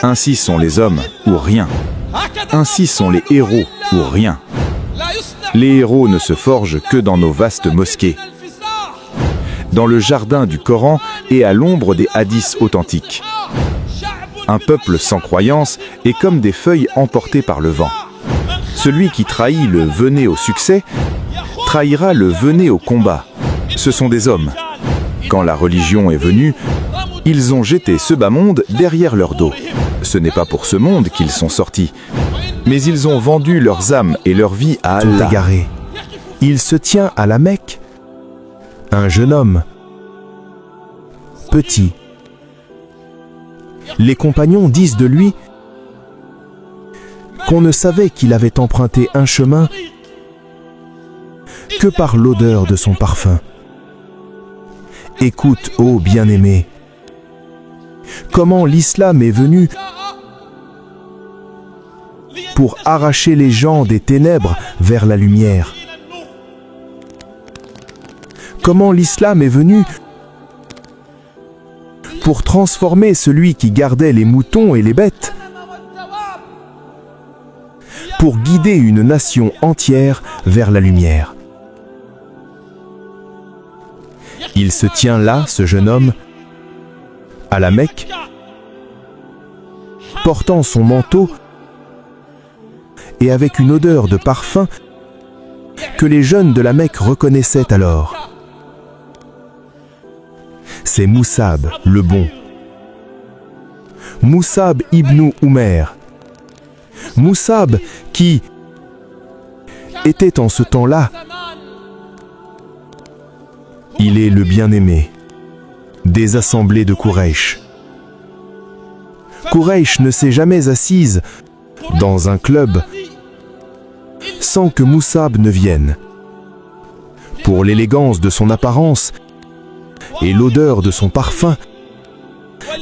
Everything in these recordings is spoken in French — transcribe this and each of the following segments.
Ainsi sont les hommes ou rien. Ainsi sont les héros ou rien. Les héros ne se forgent que dans nos vastes mosquées, dans le jardin du Coran et à l'ombre des hadiths authentiques. Un peuple sans croyance est comme des feuilles emportées par le vent. Celui qui trahit le « venez au succès » trahira le « venez au combat ». Ce sont des hommes. Quand la religion est venue, ils ont jeté ce bas monde derrière leur dos. Ce n'est pas pour ce monde qu'ils sont sortis, mais ils ont vendu leurs âmes et leur vie à Allah. Égaré. Il se tient à la Mecque un jeune homme, petit. Les compagnons disent de lui qu'on ne savait qu'il avait emprunté un chemin que par l'odeur de son parfum. Écoute, ô bien-aimé, comment l'islam est venu pour arracher les gens des ténèbres vers la lumière. Comment l'islam est venu pour transformer celui qui gardait les moutons et les bêtes, pour guider une nation entière vers la lumière. Il se tient là, ce jeune homme, à la Mecque, portant son manteau et avec une odeur de parfum que les jeunes de la Mecque reconnaissaient alors. C'est Moussab, le bon. Moussab ibn Umair. Moussab qui était en ce temps-là, il est le bien-aimé des assemblées de Quraysh. Quraysh ne s'est jamais assise dans un club sans que Moussab ne vienne. Pour l'élégance de son apparence et l'odeur de son parfum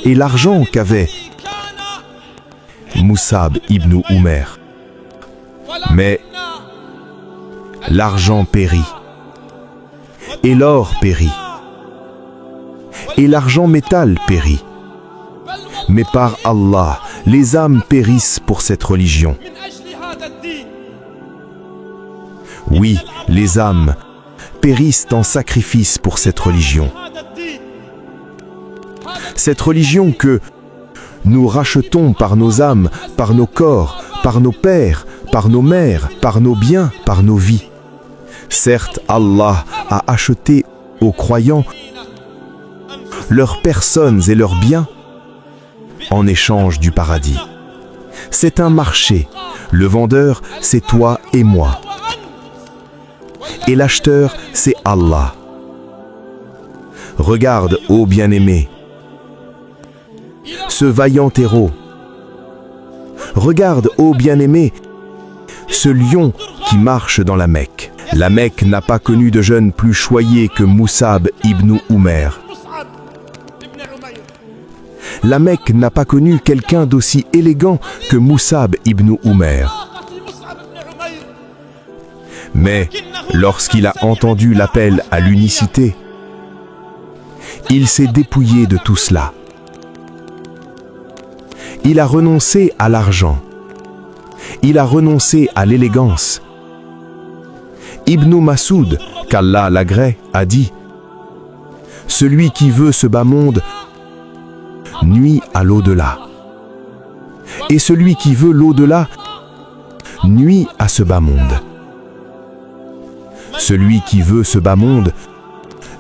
et l'argent qu'avait Moussab ibn Umair. Mais l'argent périt, et l'or périt, et l'argent métal périt. Mais par Allah, les âmes périssent pour cette religion. Oui, les âmes périssent en sacrifice pour cette religion. Cette religion que nous rachetons par nos âmes, par nos corps, par nos pères, par nos mères, par nos biens, par nos vies. Certes, Allah a acheté aux croyants leurs personnes et leurs biens en échange du paradis. C'est un marché. Le vendeur, c'est toi et moi. Et l'acheteur, c'est Allah. Regarde, ô bien-aimé, ce vaillant héros. Regarde, ô bien-aimé, ce lion qui marche dans la Mecque. La Mecque n'a pas connu de jeune plus choyé que Moussab ibn Umair. La Mecque n'a pas connu quelqu'un d'aussi élégant que Moussab ibn Umair. Mais lorsqu'il a entendu l'appel à l'unicité, il s'est dépouillé de tout cela. Il a renoncé à l'argent. Il a renoncé à l'élégance. Ibn Masoud, qu'Allah l'agrée, a dit « Celui qui veut ce bas monde nuit à l'au-delà. Et celui qui veut l'au-delà nuit à ce bas monde. Celui qui veut ce bas monde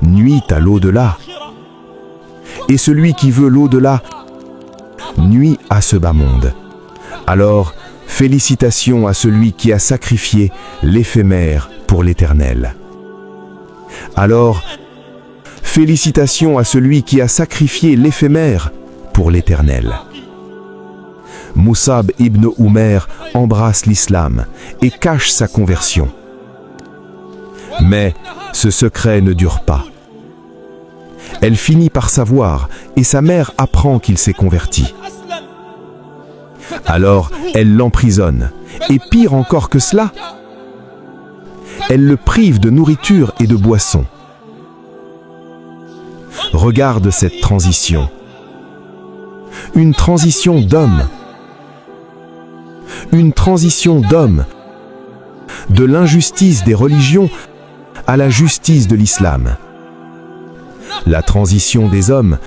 nuit à l'au-delà. Et celui qui veut l'au-delà nuit à ce bas monde. Alors, félicitations à celui qui a sacrifié l'éphémère pour l'éternel. Alors, félicitations à celui qui a sacrifié l'éphémère pour l'éternel. Moussab ibn Umair embrasse l'islam et cache sa conversion. Mais ce secret ne dure pas. Elle finit par savoir et sa mère apprend qu'il s'est converti. Alors elle l'emprisonne et pire encore que cela, elle le prive de nourriture et de boisson. Regarde cette transition. Une transition d'homme. Une transition d'homme. De l'injustice des religions à la justice de l'islam. La transition des hommes.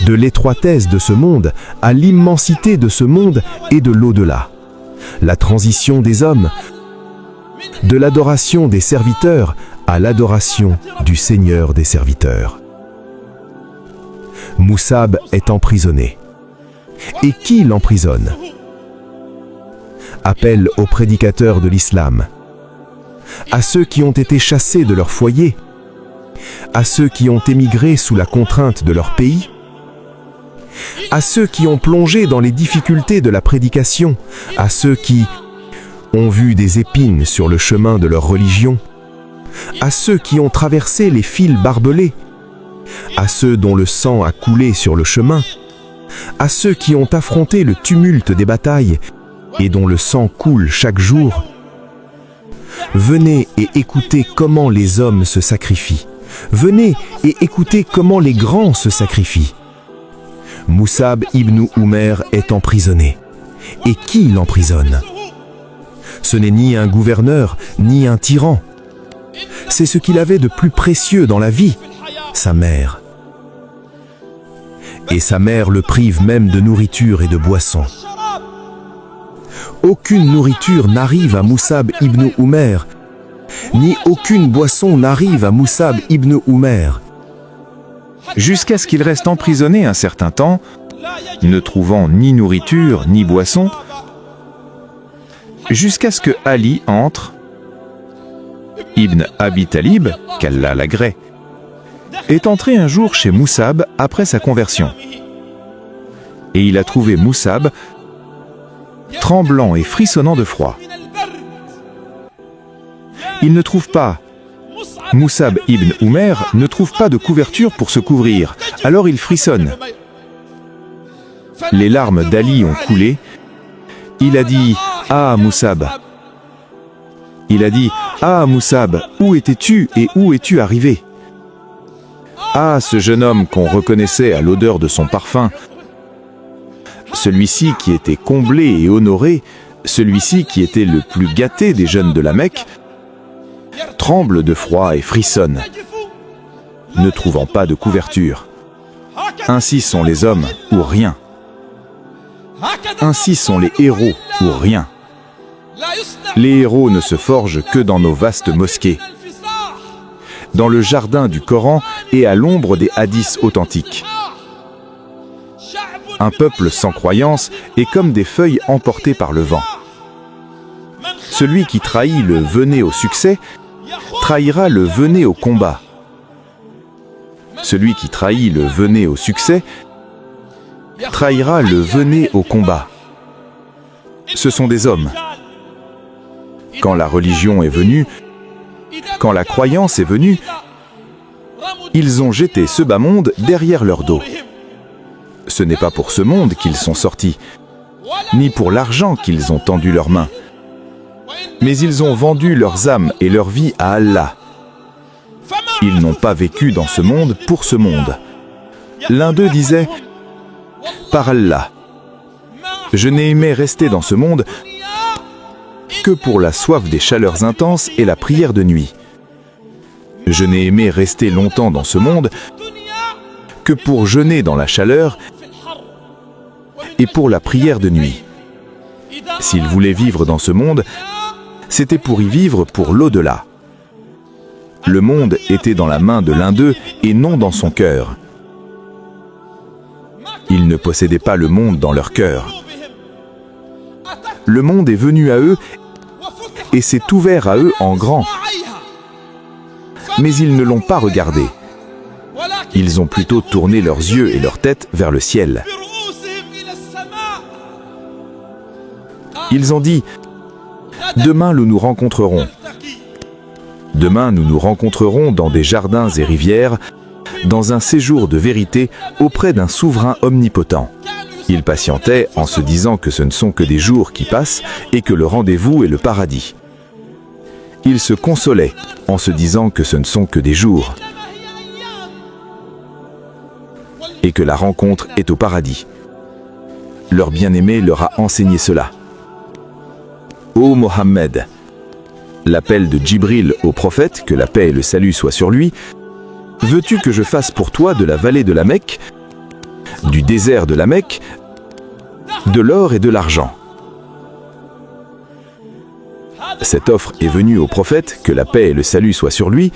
De l'étroitesse de ce monde à l'immensité de ce monde et de l'au-delà. La transition des hommes. De l'adoration des serviteurs à l'adoration du Seigneur des serviteurs. Moussab est emprisonné. Et qui l'emprisonne? Appel aux prédicateurs de l'islam, à ceux qui ont été chassés de leur foyer, à ceux qui ont émigré sous la contrainte de leur pays, à ceux qui ont plongé dans les difficultés de la prédication, à ceux qui ont vu des épines sur le chemin de leur religion, à ceux qui ont traversé les fils barbelés, à ceux dont le sang a coulé sur le chemin, à ceux qui ont affronté le tumulte des batailles et dont le sang coule chaque jour. Venez et écoutez comment les hommes se sacrifient. Venez et écoutez comment les grands se sacrifient. Moussab ibn Umair est emprisonné. Et qui l'emprisonne? Ce n'est ni un gouverneur, ni un tyran. C'est ce qu'il avait de plus précieux dans la vie, sa mère. Et sa mère le prive même de nourriture et de boisson. Aucune nourriture n'arrive à Moussab ibn Umair, ni aucune boisson n'arrive à Moussab ibn Umair. Jusqu'à ce qu'il reste emprisonné un certain temps, ne trouvant ni nourriture ni boisson, jusqu'à ce que Ali entre. Ibn Abi Talib, qu'Allah l'agrée, est entré un jour chez Moussab après sa conversion. Et il a trouvé Moussab tremblant et frissonnant de froid. Il ne trouve pas, Moussab ibn Umair ne trouve pas de couverture pour se couvrir, alors il frissonne. Les larmes d'Ali ont coulé. Il a dit « Ah Moussab !» Il a dit « Ah Moussab, où étais-tu et où es-tu arrivé ?» Ah, ce jeune homme qu'on reconnaissait à l'odeur de son parfum, celui-ci qui était comblé et honoré, celui-ci qui était le plus gâté des jeunes de la Mecque, tremble de froid et frissonne, ne trouvant pas de couverture. Ainsi sont les hommes ou rien. Ainsi sont les héros ou rien. Les héros ne se forgent que dans nos vastes mosquées, dans le jardin du Coran et à l'ombre des hadiths authentiques. Un peuple sans croyance est comme des feuilles emportées par le vent. Celui qui trahit le « venez au succès » trahira le « venez au combat ». Celui qui trahit le « venez au succès » trahira le « venez au combat ». Ce sont des hommes. Quand la religion est venue, quand la croyance est venue, ils ont jeté ce bas monde derrière leur dos. Ce n'est pas pour ce monde qu'ils sont sortis, ni pour l'argent qu'ils ont tendu leurs mains, mais ils ont vendu leurs âmes et leur vie à Allah. Ils n'ont pas vécu dans ce monde pour ce monde. L'un d'eux disait « Par Allah, je n'ai aimé rester dans ce monde que pour la soif des chaleurs intenses et la prière de nuit. Je n'ai aimé rester longtemps dans ce monde que pour jeûner dans la chaleur et pour la prière de nuit. S'il voulait vivre dans ce monde, c'était pour y vivre pour l'au-delà. Le monde était dans la main de l'un d'eux et non dans son cœur. Ils ne possédaient pas le monde dans leur cœur. Le monde est venu à eux et s'est ouvert à eux en grand. Mais ils ne l'ont pas regardé. Ils ont plutôt tourné leurs yeux et leur tête vers le ciel. Ils ont dit « Demain nous nous rencontrerons. Demain nous nous rencontrerons dans des jardins et rivières, dans un séjour de vérité auprès d'un souverain omnipotent. » Ils patientaient en se disant que ce ne sont que des jours qui passent et que le rendez-vous est le paradis. Ils se consolaient en se disant que ce ne sont que des jours. et que la rencontre est au paradis. Leur bien-aimé leur a enseigné cela. Ô Mohammed, l'appel de Djibril au prophète, que la paix et le salut soient sur lui, veux-tu que je fasse pour toi de la vallée de la Mecque, du désert de la Mecque, de l'or et de l'argent? Cette offre est venue au prophète, que la paix et le salut soient sur lui,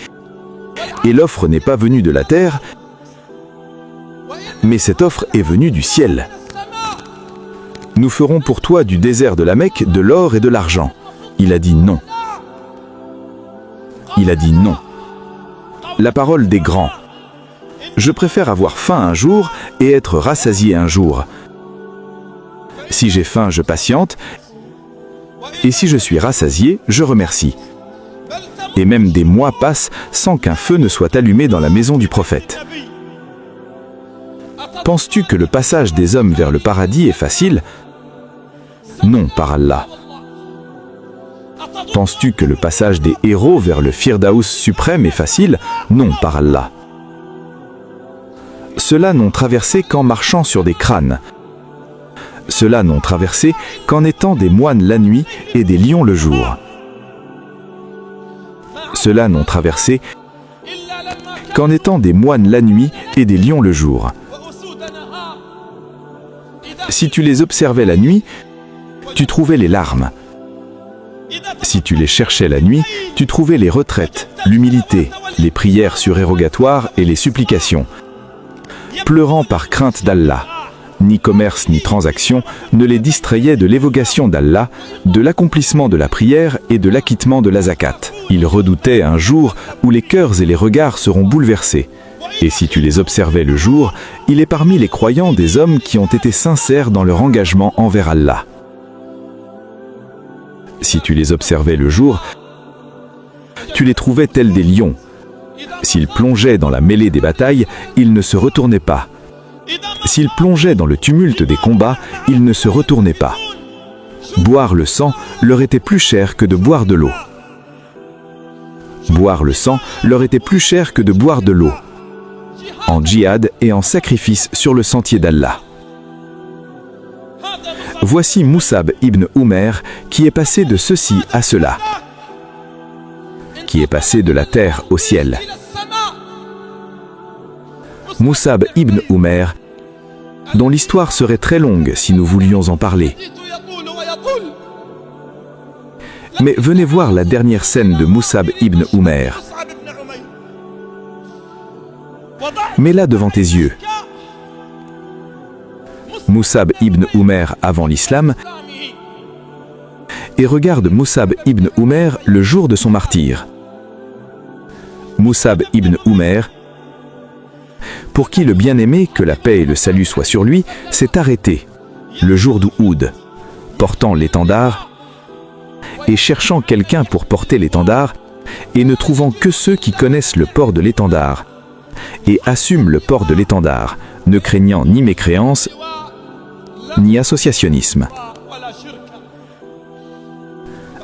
et l'offre n'est pas venue de la terre, mais cette offre est venue du ciel. Nous ferons pour toi du désert de la Mecque de l'or et de l'argent. Il a dit non. Il a dit non. La parole des grands. Je préfère avoir faim un jour et être rassasié un jour. Si j'ai faim, je patiente, et si je suis rassasié, je remercie. Et même des mois passent sans qu'un feu ne soit allumé dans la maison du prophète. Penses-tu que le passage des hommes vers le paradis est facile? Non, par Allah. Penses-tu que le passage des héros vers le Firdaus suprême est facile? Non, par Allah. Ceux-là n'ont traversé qu'en marchant sur des crânes. Ceux-là n'ont traversé qu'en étant des moines la nuit et des lions le jour. Ceux-là n'ont traversé qu'en étant des moines la nuit et des lions le jour. Si tu les observais la nuit, tu trouvais les larmes. Si tu les cherchais la nuit, tu trouvais les retraites, l'humilité, les prières surérogatoires et les supplications. Pleurant par crainte d'Allah, ni commerce ni transaction ne les distrayait de l'évocation d'Allah, de l'accomplissement de la prière et de l'acquittement de la zakat. Ils redoutaient un jour où les cœurs et les regards seront bouleversés. Et si tu les observais le jour, il est parmi les croyants des hommes qui ont été sincères dans leur engagement envers Allah. Si tu les observais le jour, tu les trouvais tels des lions. S'ils plongeaient dans la mêlée des batailles, ils ne se retournaient pas. S'ils plongeaient dans le tumulte des combats, ils ne se retournaient pas. Boire le sang leur était plus cher que de boire de l'eau. Boire le sang leur était plus cher que de boire de l'eau. En djihad et en sacrifice sur le sentier d'Allah. Voici Moussab ibn Umair qui est passé de ceci à cela, qui est passé de la terre au ciel. Moussab ibn Umair, dont l'histoire serait très longue si nous voulions en parler. Mais venez voir la dernière scène de Moussab ibn Umair. Mets-la devant tes yeux. Moussab ibn Umair avant l'islam, et regarde Moussab ibn Umair le jour de son martyre. Moussab ibn Umair, pour qui le bien-aimé, que la paix et le salut soient sur lui, s'est arrêté, le jour d'Ouhoud, portant l'étendard, et cherchant quelqu'un pour porter l'étendard, et ne trouvant que ceux qui connaissent le port de l'étendard, et assument le port de l'étendard, ne craignant ni mécréance, ni associationnisme.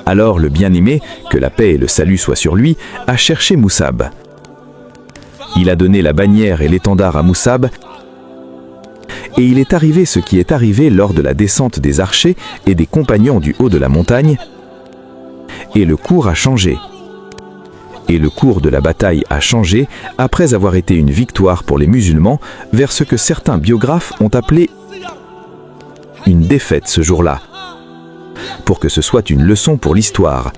Alors le bien-aimé, que la paix et le salut soient sur lui, a cherché Moussab. Il a donné la bannière et l'étendard à Moussab, et il est arrivé ce qui est arrivé lors de la descente des archers et des compagnons du haut de la montagne, et le cours a changé. Et le cours de la bataille a changé après avoir été une victoire pour les musulmans vers ce que certains biographes ont appelé une défaite ce jour-là, pour que ce soit une leçon pour l'histoire,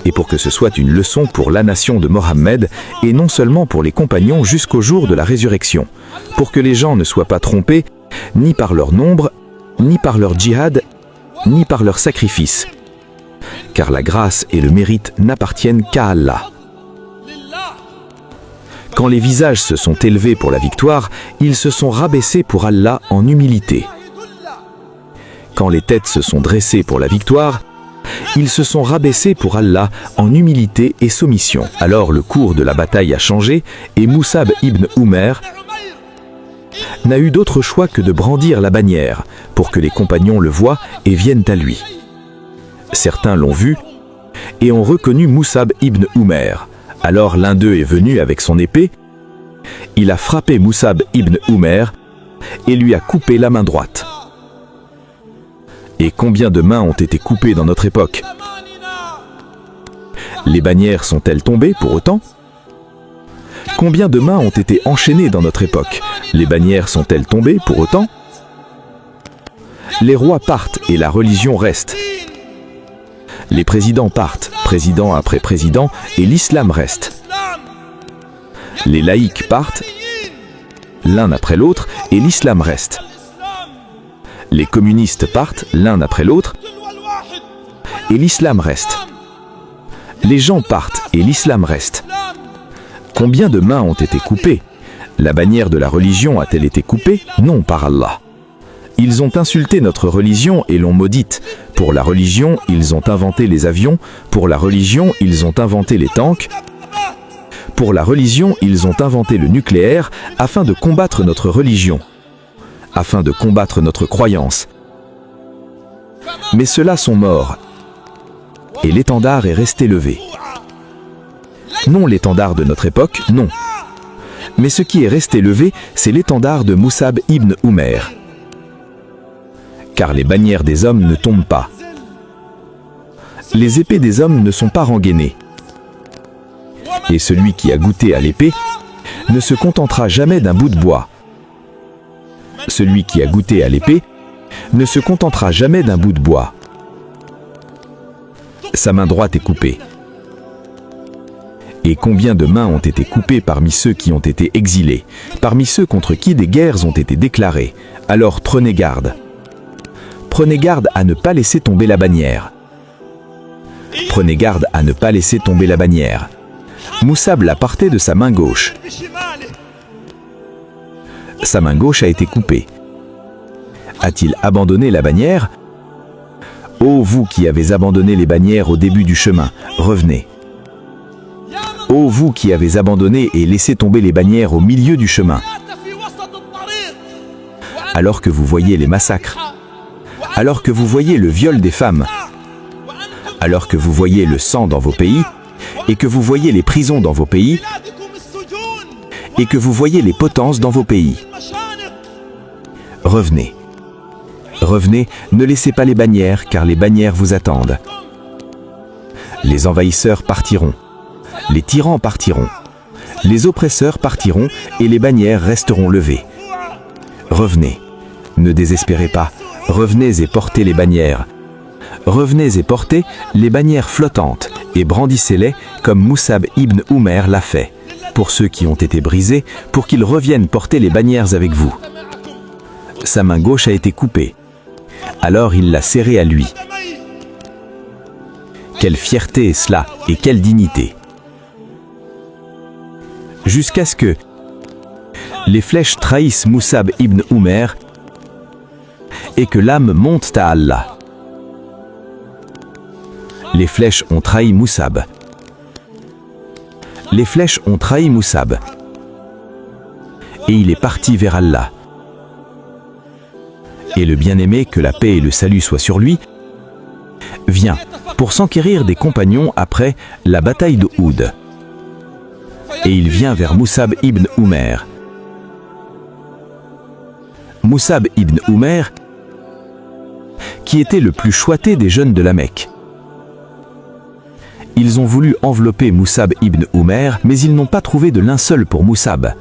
et pour que ce soit une leçon pour la nation de Mohammed, et non seulement pour les compagnons jusqu'au jour de la résurrection, pour que les gens ne soient pas trompés, ni par leur nombre, ni par leur djihad, ni par leur sacrifice, car la grâce et le mérite n'appartiennent qu'à Allah. Quand les visages se sont élevés pour la victoire, ils se sont rabaissés pour Allah en humilité. Quand les têtes se sont dressées pour la victoire, ils se sont rabaissés pour Allah en humilité et soumission. Alors le cours de la bataille a changé et Moussab ibn Umair n'a eu d'autre choix que de brandir la bannière pour que les compagnons le voient et viennent à lui. Certains l'ont vu et ont reconnu Moussab ibn Umair. Alors l'un d'eux est venu avec son épée il a frappé Moussab ibn Umair et lui a coupé la main droite. Et combien de mains ont été coupées dans notre époque? Les bannières sont-elles tombées pour autant? Combien de mains ont été enchaînées dans notre époque? Les bannières sont-elles tombées pour autant? Les rois partent et la religion reste. Les présidents partent, président après président, et l'islam reste. Les laïcs partent, l'un après l'autre, et l'islam reste. Les communistes partent, l'un après l'autre, et l'islam reste. Les gens partent, et l'islam reste. Combien de mains ont été coupées? La bannière de la religion a-t-elle été coupée? Non, par Allah. Ils ont insulté notre religion et l'ont maudite. Pour la religion, ils ont inventé les avions. Pour la religion, ils ont inventé les tanks. Pour la religion, ils ont inventé le nucléaire afin de combattre notre religion, afin de combattre notre croyance. Mais ceux-là sont morts et l'étendard est resté levé. Non l'étendard de notre époque, non. Mais ce qui est resté levé, c'est l'étendard de Moussab ibn Umair. Car les bannières des hommes ne tombent pas. Les épées des hommes ne sont pas rengainées. Et celui qui a goûté à l'épée ne se contentera jamais d'un bout de bois. Celui qui a goûté à l'épée ne se contentera jamais d'un bout de bois. Sa main droite est coupée. Et combien de mains ont été coupées parmi ceux qui ont été exilés, parmi ceux contre qui des guerres ont été déclarées? Alors prenez garde. Prenez garde à ne pas laisser tomber la bannière. Prenez garde à ne pas laisser tomber la bannière. Moussab l'a portée de sa main gauche. Sa main gauche a été coupée. A-t-il abandonné la bannière? Ô vous qui avez abandonné les bannières au début du chemin, revenez. Ô vous qui avez abandonné et laissé tomber les bannières au milieu du chemin, alors que vous voyez les massacres, alors que vous voyez le viol des femmes, alors que vous voyez le sang dans vos pays, et que vous voyez les prisons dans vos pays, et que vous voyez les potences dans vos pays. Revenez. Revenez, ne laissez pas les bannières, car les bannières vous attendent. Les envahisseurs partiront. Les tyrans partiront. Les oppresseurs partiront, et les bannières resteront levées. Revenez. Ne désespérez pas. Revenez et portez les bannières. Revenez et portez les bannières flottantes, et brandissez-les comme Moussab ibn Umair l'a fait, pour ceux qui ont été brisés, pour qu'ils reviennent porter les bannières avec vous. Sa main gauche a été coupée. Alors il l'a serrée à lui. Quelle fierté est cela, et quelle dignité! Jusqu'à ce que les flèches trahissent Moussab ibn Umair et que l'âme monte à Allah. Les flèches ont trahi Moussab. Les flèches ont trahi Moussab. Et il est parti vers Allah. Et le bien-aimé, que la paix et le salut soient sur lui, vient pour s'enquérir des compagnons après la bataille de Oud. Et il vient vers Moussab ibn Umair. Moussab ibn Umair, qui était le plus choité des jeunes de la Mecque. Ils ont voulu envelopper Moussab ibn Umair, mais ils n'ont pas trouvé de linceul pour Moussab.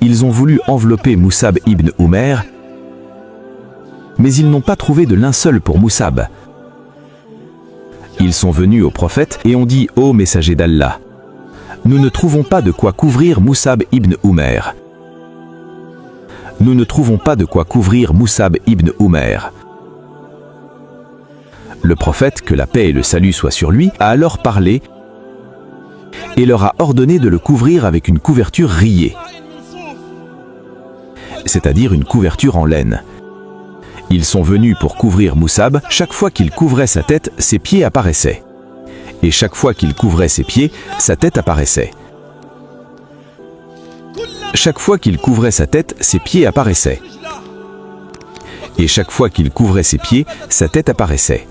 Ils ont voulu envelopper Moussab ibn Umair, mais ils n'ont pas trouvé de linceul pour Moussab. Ils sont venus au prophète et ont dit: Ô messager d'Allah, nous ne trouvons pas de quoi couvrir Moussab ibn Umair. Nous ne trouvons pas de quoi couvrir Moussab ibn Umair. Le prophète, que la paix et le salut soient sur lui, a alors parlé et leur a ordonné de le couvrir avec une couverture rayée, c'est-à-dire une couverture en laine. Ils sont venus pour couvrir Moussab. Chaque fois qu'il couvrait sa tête, ses pieds apparaissaient. Et chaque fois qu'il couvrait ses pieds, sa tête apparaissait. Chaque fois qu'il couvrait sa tête, ses pieds apparaissaient. Et chaque fois qu'il couvrait ses pieds, sa tête apparaissait.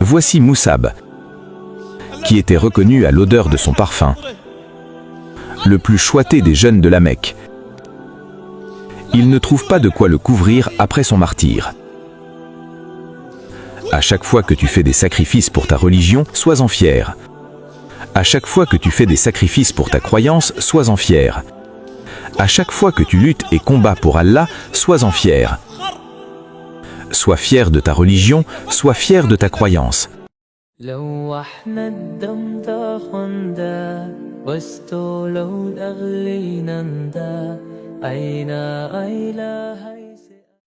Voici Moussab, qui était reconnu à l'odeur de son parfum. le plus choité des jeunes de la Mecque. Il ne trouve pas de quoi le couvrir après son martyre. À chaque fois que tu fais des sacrifices pour ta religion, sois-en fier. À chaque fois que tu fais des sacrifices pour ta croyance, sois-en fier. À chaque fois que tu luttes et combats pour Allah, sois-en fier. Sois fier de ta religion, sois fier de ta croyance.